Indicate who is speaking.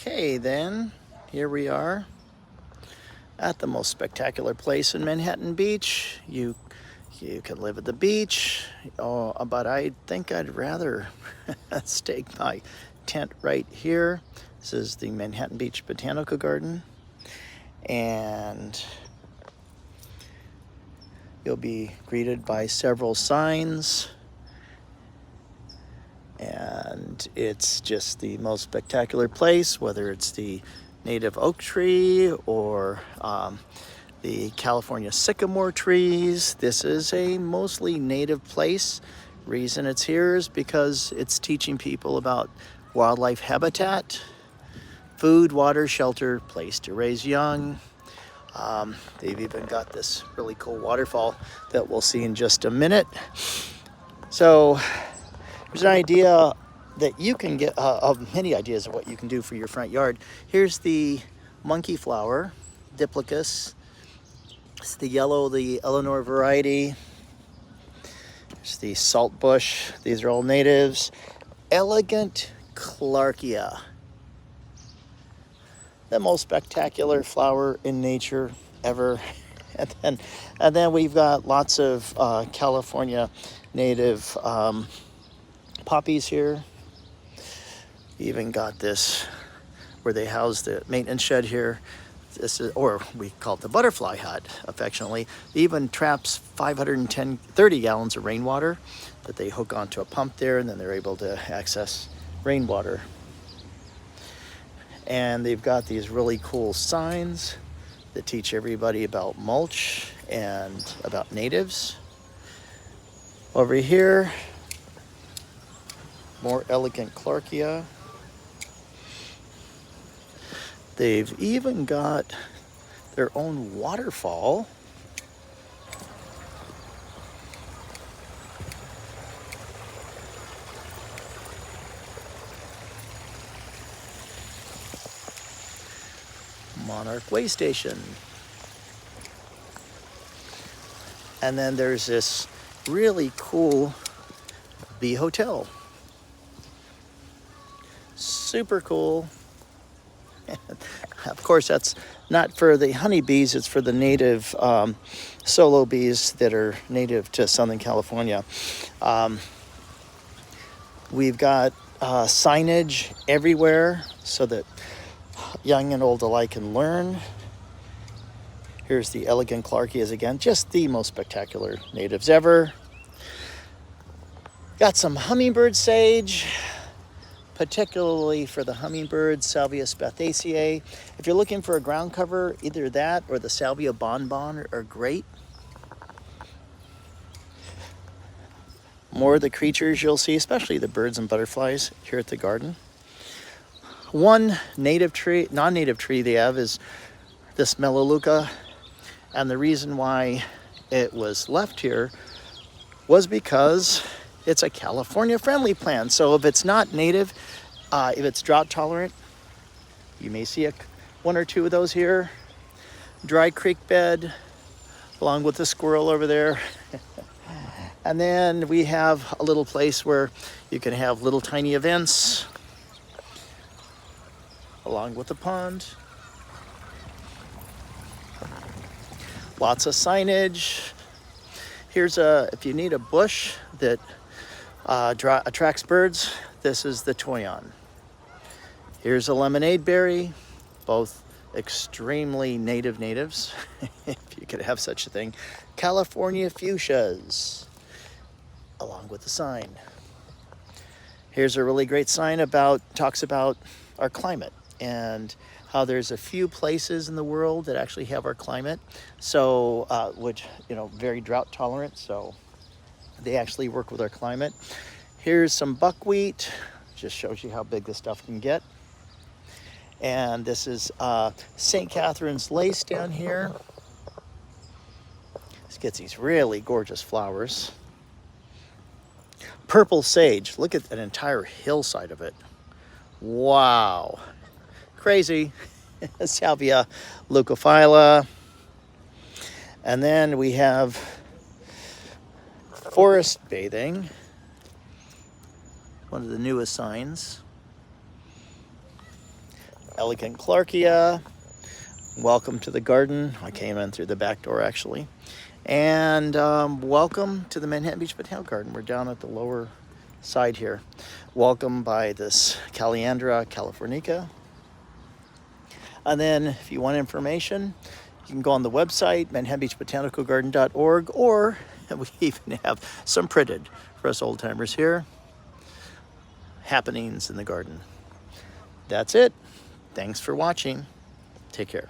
Speaker 1: Okay, then, here we are at the most spectacular place in Manhattan Beach. You can live at the beach, but I think I'd rather stake my tent right here. This is the Manhattan Beach Botanical Garden, and you'll be greeted by several signs, and it's just the most spectacular place, whether it's the native oak tree or the California sycamore trees. This is a mostly native place. Reason it's here is because it's teaching people about wildlife habitat, food, water, shelter, place to raise young. They've even got this really cool waterfall that we'll see in just a minute. So there's an idea that you can get, of many ideas of what you can do for your front yard. Here's the monkey flower, Diplicus. It's the yellow, the Eleanor variety. There's the salt bush. These are all natives. Elegant Clarkia. The most spectacular flower in nature ever. And then we've got lots of California native poppies here. Even got this where they house the maintenance shed here. This is, or we call it the butterfly hut affectionately. It even traps 30 gallons of rainwater that they hook onto a pump there, and then they're able to access rainwater. And they've got these really cool signs that teach everybody about mulch and about natives. Over here, more elegant Clarkia. They've even got their own waterfall. Monarch Way Station. And then there's this really cool bee hotel. Super cool. Of course, that's not for the honeybees, it's for the native solo bees that are native to Southern California. We've got signage everywhere so that young and old alike can learn. Here's the elegant Clarkias again, just the most spectacular natives ever. Got some hummingbird sage, particularly for the hummingbird, Salvia spathaceae. If you're looking for a ground cover, either that or the Salvia bonbon are great. More of the creatures you'll see, especially the birds and butterflies here at the garden. One native tree, non-native tree they have is this Melaleuca, and the reason why it was left here was because it's a California-friendly plant. So if it's not native, if it's drought tolerant, you may see one or two of those here. Dry creek bed, along with the squirrel over there. And then we have a little place where you can have little tiny events, along with the pond. Lots of signage. Here's if you need a bush that attracts birds, this is the Toyon. Here's a lemonade berry, both extremely natives, if you could have such a thing. California fuchsias, along with the sign. Here's a really great sign talks about our climate and how there's a few places in the world that actually have our climate, so which very drought tolerant, so they actually work with our climate. Here's some buckwheat, just shows you how big this stuff can get. And this is St. Catherine's lace down here. This gets these really gorgeous flowers. Purple sage, look at an entire hillside of it. Wow, crazy. Salvia leucophylla. And then we have forest bathing, one of the newest signs. elegant Clarkia. Welcome to the garden. I came in through the back door actually. And welcome to the Manhattan Beach Botanical Garden. We're down at the lower side here. Welcome by this Calliandra californica. And then if you want information, you can go on the website, manhattanbeachbotanicalgarden.org, or we even have some printed for us old timers here. Happenings in the garden. That's it. Thanks for watching. Take care.